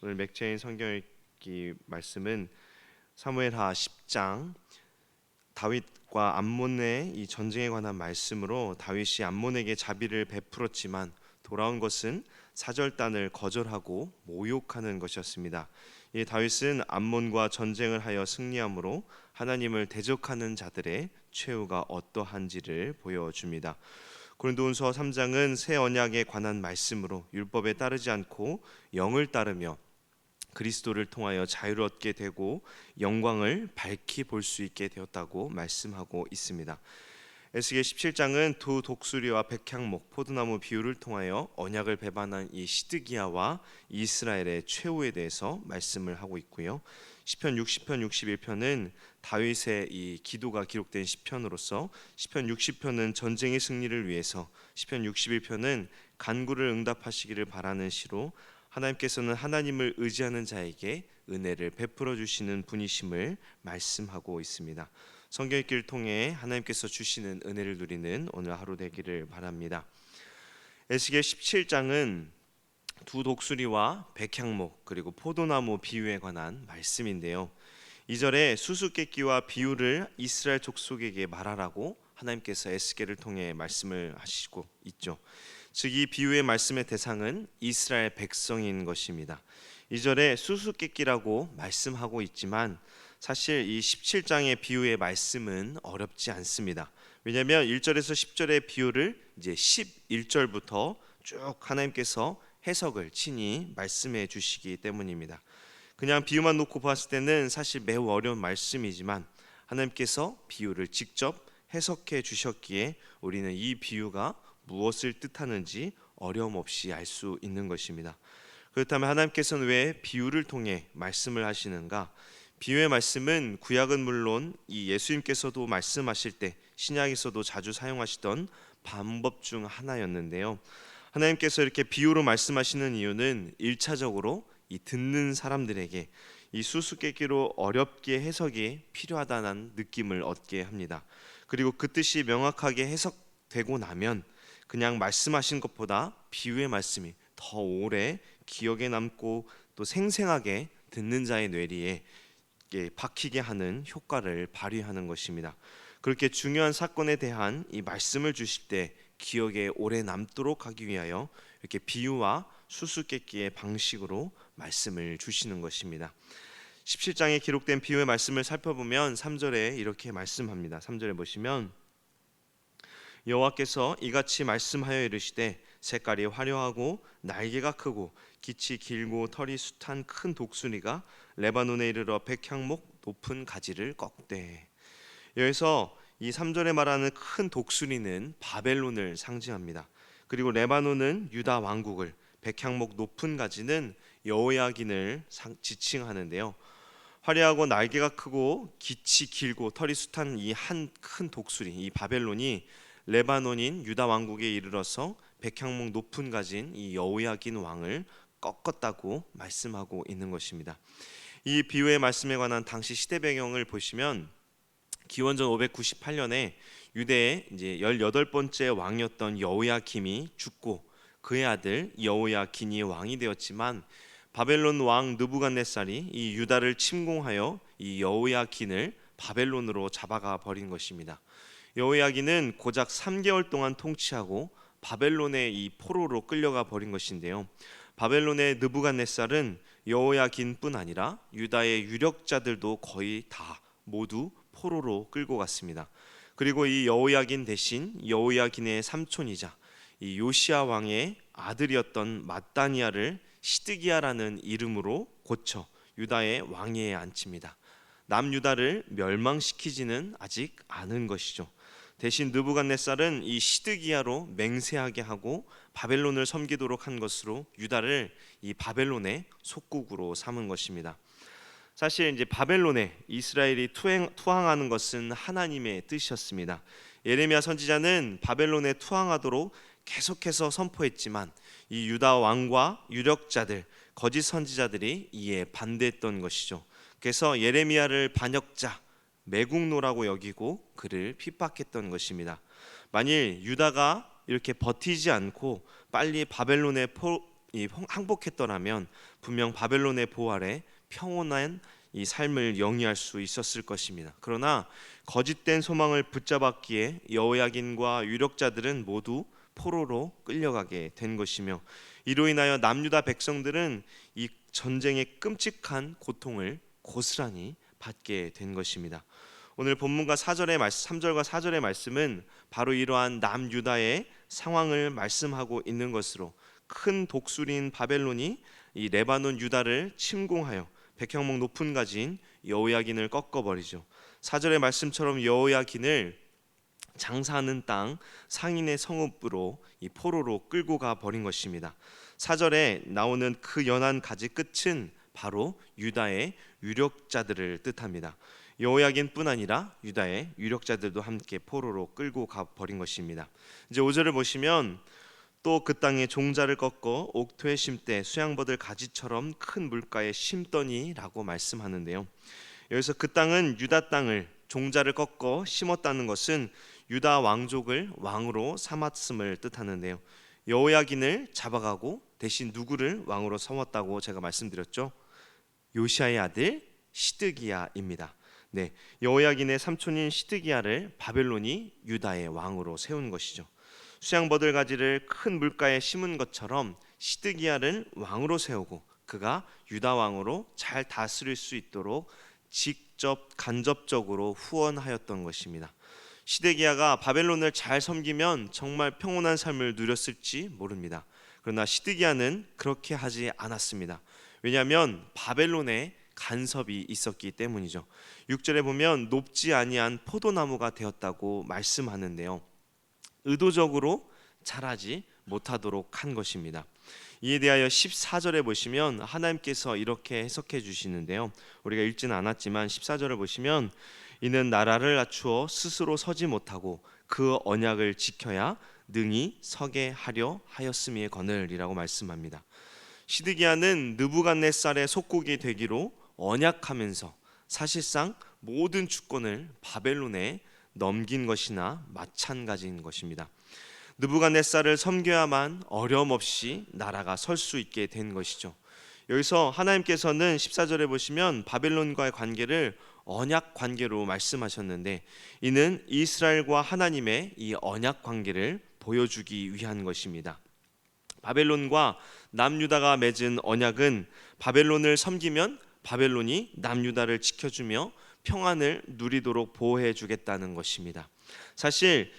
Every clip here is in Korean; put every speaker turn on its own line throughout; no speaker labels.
오늘 맥체인 성경 읽기 말씀은 사무엘하 10장 다윗과 암몬의 이 전쟁에 관한 말씀으로 다윗이 암몬에게 자비를 베풀었지만 돌아온 것은 사절단을 거절하고 모욕하는 것이었습니다. 이 다윗은 암몬과 전쟁을 하여 승리함으로 하나님을 대적하는 자들의 최후가 어떠한지를 보여줍니다. 고린도후서 3장은 새 언약에 관한 말씀으로 율법에 따르지 않고 영을 따르며 그리스도를 통하여 자유를 얻게 되고 영광을 밝히 볼 수 있게 되었다고 말씀하고 있습니다. 에스겔 17장은 두 독수리와 백향목, 포도나무 비유를 통하여 언약을 배반한 이 시드기야와 이스라엘의 최후에 대해서 말씀을 하고 있고요. 시편 60편, 61편은 다윗의 이 기도가 기록된 시편으로서 시편 60편은 전쟁의 승리를 위해서, 시편 61편은 간구를 응답하시기를 바라는 시로 하나님께서는 하나님을 의지하는 자에게 은혜를 베풀어 주시는 분이심을 말씀하고 있습니다. 성경 읽기를 통해 하나님께서 주시는 은혜를 누리는 오늘 하루 되기를 바랍니다. 에스겔 17장은 두 독수리와 백향목 그리고 포도나무 비유에 관한 말씀인데요. 2절에 수수께끼와 비유를 이스라엘 족속에게 말하라고 하나님께서 에스겔을 통해 말씀을 하시고 있죠. 즉 이 비유의 말씀의 대상은 이스라엘 백성인 것입니다. 2절에 수수께끼라고 말씀하고 있지만 사실 이 17장의 비유의 말씀은 어렵지 않습니다. 왜냐하면 1절에서 10절의 비유를 이제 11절부터 쭉 하나님께서 해석을 친히 말씀해 주시기 때문입니다. 그냥 비유만 놓고 봤을 때는 사실 매우 어려운 말씀이지만 하나님께서 비유를 직접 해석해 주셨기에 우리는 이 비유가 무엇을 뜻하는지 어려움 없이 알 수 있는 것입니다. 그렇다면 하나님께서는 왜 비유를 통해 말씀을 하시는가? 비유의 말씀은 구약은 물론 이 예수님께서도 말씀하실 때 신약에서도 자주 사용하시던 방법 중 하나였는데요. 하나님께서 이렇게 비유로 말씀하시는 이유는 1차적으로 이 듣는 사람들에게 이 수수께끼로 어렵게 해석이 필요하다는 느낌을 얻게 합니다. 그리고 그 뜻이 명확하게 해석되고 나면 그냥 말씀하신 것보다 비유의 말씀이 더 오래 기억에 남고 또 생생하게 듣는 자의 뇌리에 박히게 하는 효과를 발휘하는 것입니다. 그렇게 중요한 사건에 대한 이 말씀을 주실 때 기억에 오래 남도록 하기 위하여 이렇게 비유와 수수께끼의 방식으로 말씀을 주시는 것입니다. 17장에 기록된 비유의 말씀을 살펴보면 3절에 이렇게 말씀합니다. 3절에 보시면 여호와께서 이같이 말씀하여 이르시되 색깔이 화려하고 날개가 크고 깃이 길고 털이 숱한 큰 독수리가 레바논에 이르러 백향목 높은 가지를 꺾되. 여기서 이 3절에 말하는 큰 독수리는 바벨론을 상징합니다. 그리고 레바논은 유다 왕국을, 백향목 높은 가지는 여호야긴을 지칭하는데요. 화려하고 날개가 크고 깃이 길고 털이 숱한 이 한 큰 독수리, 이 바벨론이 레바논인 유다 왕국에 이르러서 백향목 높은 가진 이 여호야긴 왕을 꺾었다고 말씀하고 있는 것입니다. 이 비유의 말씀에 관한 당시 시대 배경을 보시면 기원전 598년에 유대의 이제 18번째 왕이었던 여호야김이 죽고 그의 아들 여호야긴이 왕이 되었지만 바벨론 왕 느부갓네살이 이 유다를 침공하여 이 여호야긴을 바벨론으로 잡아가 버린 것입니다. 여호야긴은 고작 3개월 동안 통치하고 바벨론의 이 포로로 끌려가 버린 것인데요. 바벨론의 느부갓네살은 여호야긴뿐 아니라 유다의 유력자들도 거의 다 모두 포로로 끌고 갔습니다. 그리고 이 여호야긴 대신 여호야긴의 삼촌이자 이 요시야 왕의 아들이었던 맏다니아를 시드기야라는 이름으로 고쳐 유다의 왕위에 앉힙니다. 남유다를 멸망시키지는 아직 않은 것이죠. 대신 느부갓네살은 이 시드기야로 맹세하게 하고 바벨론을 섬기도록 한 것으로 유다를 이 바벨론의 속국으로 삼은 것입니다. 사실 이제 바벨론에 이스라엘이 투항하는 것은 하나님의 뜻이었습니다. 예레미야 선지자는 바벨론에 투항하도록 계속해서 선포했지만 이 유다 왕과 유력자들, 거짓 선지자들이 이에 반대했던 것이죠. 그래서 예레미야를 반역자, 매국노라고 여기고 그를 핍박했던 것입니다. 만일 유다가 이렇게 버티지 않고 빨리 바벨론의 항복했더라면 분명 바벨론의 보호 아래 평온한 이 삶을 영위할 수 있었을 것입니다. 그러나 거짓된 소망을 붙잡았기에 여호야긴과 유력자들은 모두 포로로 끌려가게 된 것이며, 이로 인하여 남유다 백성들은 이 전쟁의 끔찍한 고통을 고스란히 받게 된 것입니다. 오늘 본문과 3절과 4절의 말씀은 바로 이러한 남유다의 상황을 말씀하고 있는 것으로, 큰 독수리인 바벨론이 이 레바논 유다를 침공하여 백향목 높은 가지인 여호야긴을 꺾어버리죠. 4절의 말씀처럼 여호야긴을 장사하는 땅 상인의 성읍으로 이 포로로 끌고 가 버린 것입니다. 4절에 나오는 그 연한 가지 끝은 바로 유다의 유력자들을 뜻합니다. 여호야긴뿐 아니라 유다의 유력자들도 함께 포로로 끌고 가 버린 것입니다. 이제 5절을 보시면 또 그 땅에 종자를 꺾어 옥토에 심되 수양버들 가지처럼 큰 물가에 심더니라고 말씀하는데요. 여기서 그 땅은 유다 땅을 종자를 꺾어 심었다는 것은 유다 왕족을 왕으로 삼았음을 뜻하는데요. 여호야긴을 잡아가고 대신 누구를 왕으로 삼았다고 제가 말씀드렸죠? 요시야의 아들 시드기야입니다. 네, 여호야긴의 삼촌인 시드기야를 바벨론이 유다의 왕으로 세운 것이죠. 수양버들 가지를 큰 물가에 심은 것처럼 시드기야를 왕으로 세우고 그가 유다 왕으로 잘 다스릴 수 있도록 직접 간접적으로 후원하였던 것입니다. 시드기야가 바벨론을 잘 섬기면 정말 평온한 삶을 누렸을지 모릅니다. 그러나 시드기야는 그렇게 하지 않았습니다. 왜냐하면 바벨론에 간섭이 있었기 때문이죠. 6절에 보면 높지 아니한 포도나무가 되었다고 말씀하는데요. 의도적으로 자라지 못하도록 한 것입니다. 이에 대하여 14절에 보시면 하나님께서 이렇게 해석해 주시는데요. 우리가 읽지는 않았지만 14절을 보시면 이는 나라를 낮추어 스스로 서지 못하고 그 언약을 지켜야 능히 서게 하려 하였음이거늘이라고 말씀합니다. 시드기야는 느부갓네살의 속국이 되기로 언약하면서 사실상 모든 주권을 바벨론에 넘긴 것이나 마찬가지인 것입니다. 느부갓네살을 섬겨야만 어려움 없이 나라가 설 수 있게 된 것이죠. 여기서 하나님께서는 14절에 보시면 바벨론과의 관계를 언약 관계로 말씀하셨는데, 이는 이스라엘과 하나님의 이 언약 관계를 보여주기 위한 것입니다. 바벨론과 남유다가 맺은 언약은 바벨론을 섬기면 바벨론이 남유다를 지켜주며 평안을 누리도록 보호해 주겠다는 것입니다. 사실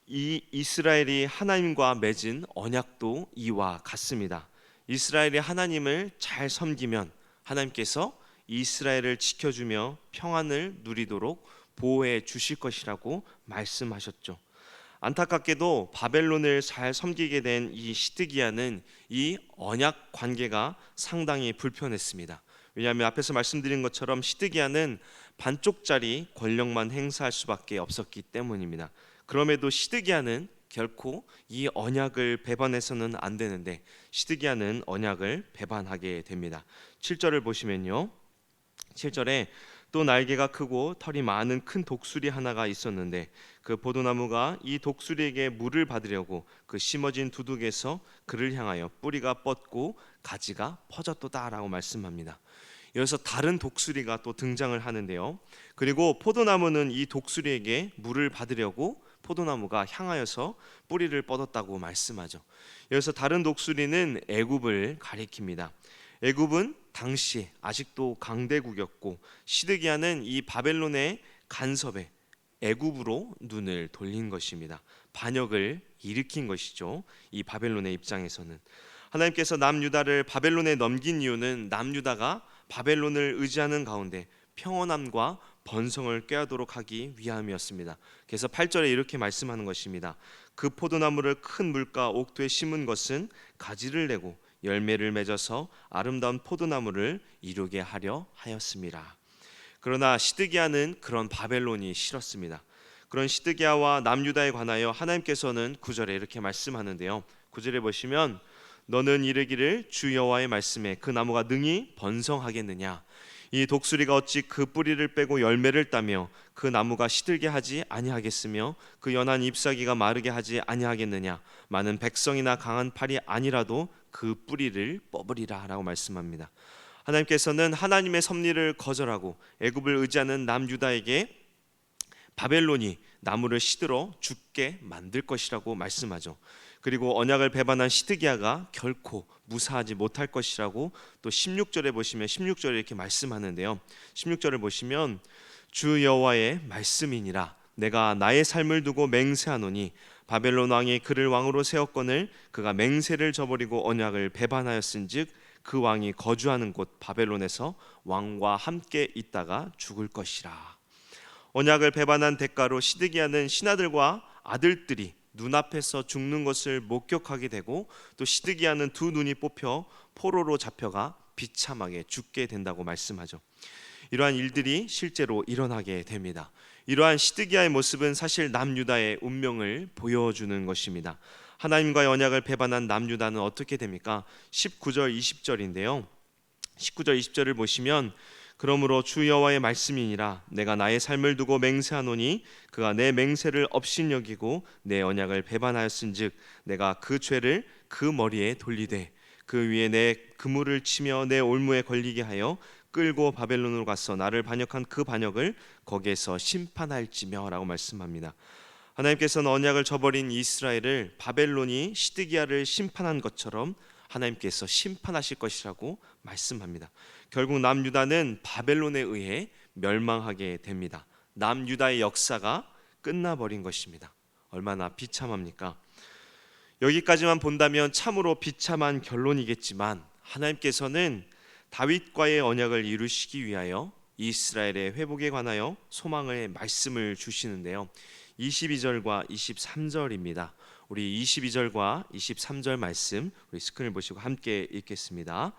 이 이스라엘이 하나님과 맺은 언약도 이와 같습니다. 이스라엘이 하나님을 잘 섬기면 하나님께서 이스라엘을 지켜주며 평안을 누리도록 보호해 주실 것이라고 말씀하셨죠. 안타깝게도 바벨론을 잘 섬기게 된 이 시드기야는 이 언약 관계가 상당히 불편했습니다. 왜냐하면 앞에서 말씀드린 것처럼 시드기야는 반쪽짜리 권력만 행사할 수밖에 없었기 때문입니다. 그럼에도 시드기야는 결코 이 언약을 배반해서는 안 되는데 시드기야는 언약을 배반하게 됩니다. 7절을 보시면요, 7절에 또 날개가 크고 털이 많은 큰 독수리 하나가 있었는데 그 포도나무가 이 독수리에게 물을 받으려고 그 심어진 두둑에서 그를 향하여 뿌리가 뻗고 가지가 퍼졌도다라고 말씀합니다. 여기서 다른 독수리가 또 등장을 하는데요. 그리고 포도나무는 이 독수리에게 물을 받으려고 포도나무가 향하여서 뿌리를 뻗었다고 말씀하죠. 여기서 다른 독수리는 애굽을 가리킵니다. 애굽은 당시 아직도 강대국이었고 시드기야는 이 바벨론의 간섭에 애굽으로 눈을 돌린 것입니다. 반역을 일으킨 것이죠. 이 바벨론의 입장에서는 하나님께서 남유다를 바벨론에 넘긴 이유는 남유다가 바벨론을 의지하는 가운데 평온함과 번성을 꾀하도록 하기 위함이었습니다. 그래서 8절에 이렇게 말씀하는 것입니다. 그 포도나무를 큰 물가 옥토에 심은 것은 가지를 내고 열매를 맺어서 아름다운 포도나무를 이루게 하려 하였습니다. 그러나 시드기야는 그런 바벨론이 싫었습니다. 그런 시드기야와 남유다에 관하여 하나님께서는 9절에 이렇게 말씀하는데요. 9절에 보시면 너는 이르기를 주 여호와의 말씀에 그 나무가 능히 번성하겠느냐, 이 독수리가 어찌 그 뿌리를 빼고 열매를 따며 그 나무가 시들게 하지 아니하겠으며 그 연한 잎사귀가 마르게 하지 아니하겠느냐, 많은 백성이나 강한 팔이 아니라도 그 뿌리를 뽑으리라라고 말씀합니다. 하나님께서는 하나님의 섭리를 거절하고 애굽을 의지하는 남유다에게 바벨론이 나무를 시들어 죽게 만들 것이라고 말씀하죠. 그리고 언약을 배반한 시드기야가 결코 무사하지 못할 것이라고 또 16절에 보시면 16절에 이렇게 말씀하는데요. 16절을 보시면 주 여호와의 말씀이니라 내가 나의 삶을 두고 맹세하노니 바벨론 왕이 그를 왕으로 세웠거늘 그가 맹세를 저버리고 언약을 배반하였은즉 그 왕이 거주하는 곳 바벨론에서 왕과 함께 있다가 죽을 것이라. 언약을 배반한 대가로 시드기야는 신하들과 아들들이 눈앞에서 죽는 것을 목격하게 되고 또 시드기야는 두 눈이 뽑혀 포로로 잡혀가 비참하게 죽게 된다고 말씀하죠. 이러한 일들이 실제로 일어나게 됩니다. 이러한 시드기야의 모습은 사실 남유다의 운명을 보여주는 것입니다. 하나님과의 언약을 배반한 남유다는 어떻게 됩니까? 19절 20절인데요. 19절 20절을 보시면 그러므로 주 여호와의 말씀이니라 내가 나의 삶을 두고 맹세하노니 그가 내 맹세를 업신여기고 내 언약을 배반하였은즉 내가 그 죄를 그 머리에 돌리되 그 위에 내 그물을 치며 내 올무에 걸리게 하여 끌고 바벨론으로 가서 나를 반역한 그 반역을 거기에서 심판할지며 라고 말씀합니다. 하나님께서는 언약을 저버린 이스라엘을 바벨론이 시드기야를 심판한 것처럼 하나님께서 심판하실 것이라고 말씀합니다. 결국 남유다는 바벨론에 의해 멸망하게 됩니다. 남유다의 역사가 끝나버린 것입니다. 얼마나 비참합니까? 여기까지만 본다면 참으로 비참한 결론이겠지만 하나님께서는 다윗과의 언약을 이루시기 위하여 이스라엘의 회복에 관하여 소망의 말씀을 주시는데요. 22절과 23절입니다. 우리 22절과 23절 말씀 우리 스크린을 보시고 함께 읽겠습니다.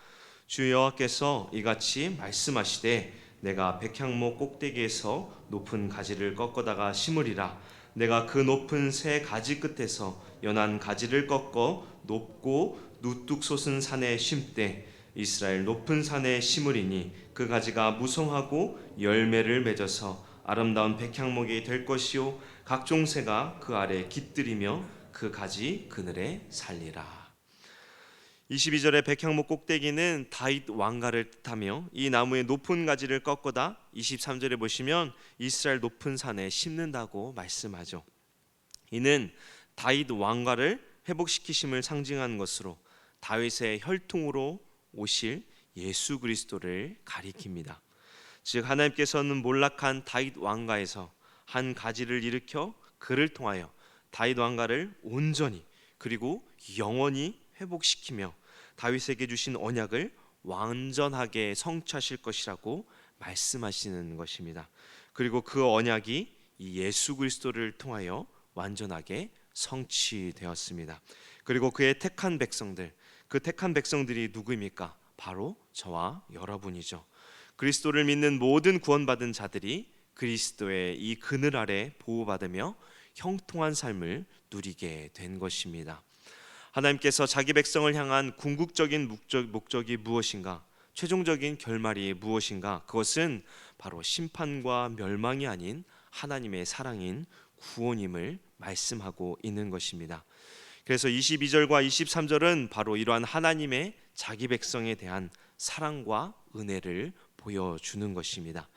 주 여호와께서 이같이 말씀하시되 내가 백향목 꼭대기에서 높은 가지를 꺾어다가 심으리라. 내가 그 높은 새 가지 끝에서 연한 가지를 꺾어 높고 누뚝 솟은 산에 심되 이스라엘 높은 산에 심으리니 그 가지가 무성하고 열매를 맺어서 아름다운 백향목이 될 것이요 각종 새가 그 아래 깃들이며 그 가지 그늘에 살리라. 22절의 백향목 꼭대기는 다윗 왕가를 뜻하며 이 나무의 높은 가지를 꺾어다 23절에 보시면 이스라엘 높은 산에 심는다고 말씀하죠. 이는 다윗 왕가를 회복시키심을 상징하는 것으로 다윗의 혈통으로 오실 예수 그리스도를 가리킵니다. 즉 하나님께서는 몰락한 다윗 왕가에서 한 가지를 일으켜 그를 통하여 다윗 왕가를 온전히 그리고 영원히 회복시키며 다윗에게 주신 언약을 완전하게 성취하실 것이라고 말씀하시는 것입니다. 그리고 그 언약이 이 예수 그리스도를 통하여 완전하게 성취되었습니다. 그리고 그의 택한 백성들, 그 택한 백성들이 누구입니까? 바로 저와 여러분이죠. 그리스도를 믿는 모든 구원받은 자들이 그리스도의 이 그늘 아래 보호받으며 형통한 삶을 누리게 된 것입니다. 하나님께서 자기 백성을 향한 궁극적인 목적이 무엇인가? 최종적인 결말이 무엇인가? 그것은 바로 심판과 멸망이 아닌 하나님의 사랑인 구원임을 말씀하고 있는 것입니다. 그래서 22절과 23절은 바로 이러한 하나님의 자기 백성에 대한 사랑과 은혜를 보여주는 것입니다.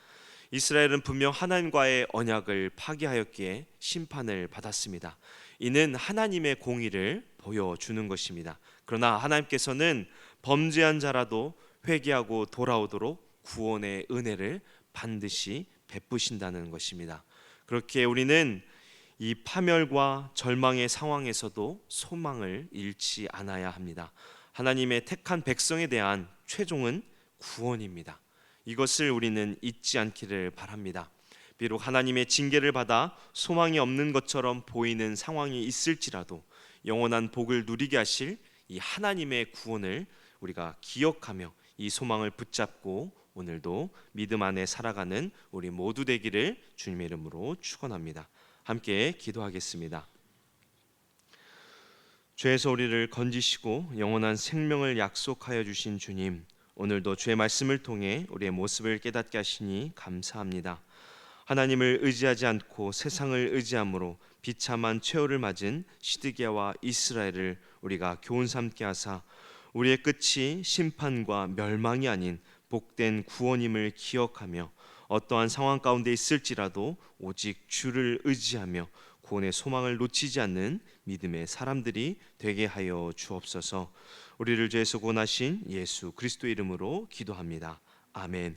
이스라엘은 분명 하나님과의 언약을 파기하였기에 심판을 받았습니다. 이는 하나님의 공의를 보여주는 것입니다. 그러나 하나님께서는 범죄한 자라도 회개하고 돌아오도록 구원의 은혜를 반드시 베푸신다는 것입니다. 그렇게 우리는 이 파멸과 절망의 상황에서도 소망을 잃지 않아야 합니다. 하나님의 택한 백성에 대한 최종은 구원입니다. 이것을 우리는 잊지 않기를 바랍니다. 비록 하나님의 징계를 받아 소망이 없는 것처럼 보이는 상황이 있을지라도 영원한 복을 누리게 하실 이 하나님의 구원을 우리가 기억하며 이 소망을 붙잡고 오늘도 믿음 안에 살아가는 우리 모두 되기를 주님의 이름으로 축원합니다. 함께 기도하겠습니다. 죄에서 우리를 건지시고 영원한 생명을 약속하여 주신 주님, 오늘도 주의 말씀을 통해 우리의 모습을 깨닫게 하시니 감사합니다. 하나님을 의지하지 않고 세상을 의지함으로 비참한 최후를 맞은 시드기야와 이스라엘을 우리가 교훈 삼게 하사 우리의 끝이 심판과 멸망이 아닌 복된 구원임을 기억하며 어떠한 상황 가운데 있을지라도 오직 주를 의지하며 구원의 소망을 놓치지 않는 믿음의 사람들이 되게 하여 주옵소서. 우리를 죄에서 구원하신 예수 그리스도 이름으로 기도합니다. 아멘.